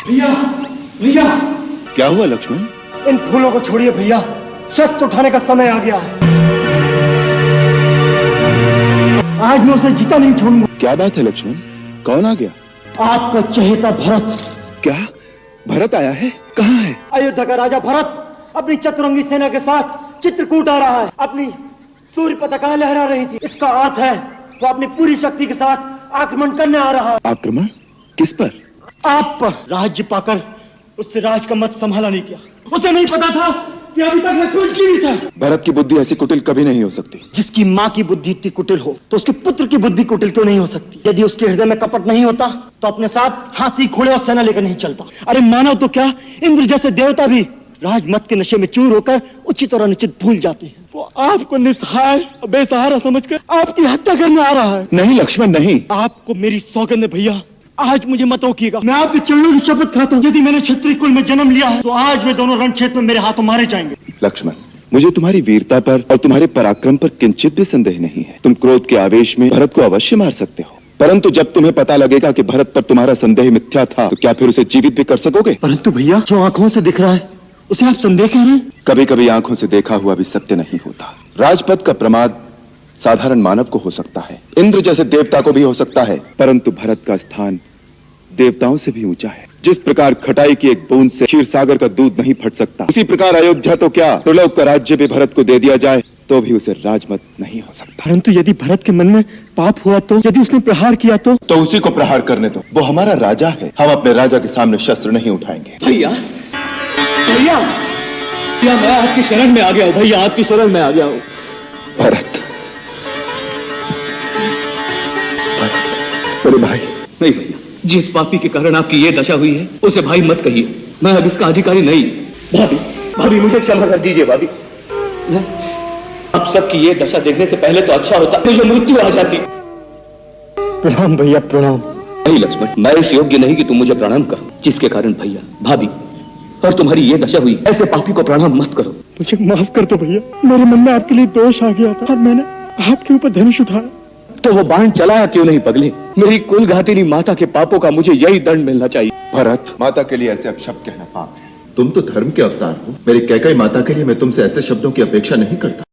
भैया भैया क्या हुआ लक्ष्मण? इन फूलों को छोड़िए भैया, शस्त्र उठाने का समय आ गया है। आज मैं उसे जीता नहीं छोड़ूंगा। क्या बात है लक्ष्मण, कौन आ गया? आपका चहेता भरत। क्या भरत आया है? कहाँ है? अयोध्या का राजा भरत अपनी चतुरंगी सेना के साथ चित्रकूट आ रहा है। अपनी सूर्य पताकाएं लहरा रही थी। इसका अर्थ है वो अपनी पूरी शक्ति के साथ आक्रमण करने आ रहा है। आक्रमण? किस पर? आप पर। राज्य पाकर उससे राज का मत संभाला नहीं किया। उसे नहीं पता था कि अभी तक लक्ष्मण जीवित है। भरत की बुद्धि ऐसी कुटिल कभी नहीं हो सकती। जिसकी माँ की बुद्धि इतनी कुटिल हो तो उसके पुत्र की बुद्धि कुटिल क्यों नहीं हो सकती? यदि उसके हृदय में कपट नहीं होता तो अपने साथ हाथी घोड़े और सेना लेकर नहीं चलता। अरे मानव तो क्या, इंद्र जैसे देवता भी राजमत के नशे में चूर होकर उचित और अनुचित भूल जाते हैं। वो आपको निस्सहाय बेसहारा समझकर आपकी हत्या करने आ रहा है। नहीं लक्ष्मण नहीं। आपको मेरी सौगंध है भैया, आज मुझे मत रोकिएगा। मैं आपके चरणों की शपथ खाता हूँ, यदि मैंने क्षत्रिय कुल में जन्म लिया है तो आज वे दोनों रणक्षेत्र में मेरे हाथों मारे जाएंगे। लक्ष्मण, मुझे तुम्हारी वीरता पर और तुम्हारे पराक्रम पर किंचित भी संदेह नहीं है। तुम क्रोध के आवेश में भरत को अवश्य मार सकते हो, परंतु जब तुम्हें पता लगेगा कि भरत पर तुम्हारा संदेह मिथ्या था तो क्या फिर उसे जीवित भी कर सकोगे? परंतु भैया, जो आंखों से दिख रहा है उसे आप संदेह कह रहे हैं। कभी कभी आंखों से देखा हुआ भी सत्य नहीं होता। राजपद का प्रमाद साधारण मानव को हो सकता है, इंद्र जैसे देवता को भी हो सकता है, परंतु भरत का स्थान देवताओं से भी ऊंचा है। जिस प्रकार खटाई की एक बूंद से क्षीर सागर का दूध नहीं फट सकता, उसी प्रकार अयोध्या तो क्या त्रिलोक का राज्य भी भरत को दे दिया जाए तो भी उसे राजमत नहीं हो सकता। परंतु यदि भरत के मन में पाप हुआ तो, यदि उसने प्रहार किया तो उसी को प्रहार करने दो। वो हमारा राजा है, हम अपने राजा के सामने शस्त्र नहीं उठाएंगे। भैया भैया भैया, मैं आपकी शरण में आ गया हूँ। भैया आपकी शरण में आ गया हूँ। भरत, अरे भाई। नहीं भैया, जिस पापी के कारण आपकी ये दशा हुई है उसे भाई मत कहिए। मैं अब इसका अधिकारी नहीं। भाभी भाभी, मुझे क्षमा कर दीजिए भाभी। अब सबकी ये दशा देखने से पहले तो अच्छा होता मुझे मृत्यु आ जाती। प्रणाम भैया, प्रणाम। नहीं लक्ष्मण, मैं इस योग्य नहीं कि तुम मुझे प्रणाम करो, जिसके कारण भैया भाभी और तुम्हारी ये दशा हुई। ऐसे पापी को प्रणाम मत करो। मुझे माफ कर दो भैया, मेरे मन में आपके लिए दोष आ गया था और मैंने आपके ऊपर धनुष उठाया। तो वो बाण चलाया क्यों नहीं पगले? मेरी कुल घातिनी माता के पापों का मुझे यही दंड मिलना चाहिए। भरत, माता के लिए ऐसे अपशब्द कहना पाप है। तुम तो धर्म के अवतार हो। मेरी कैकेयी माता के लिए मैं तुमसे ऐसे शब्दों की अपेक्षा नहीं करता।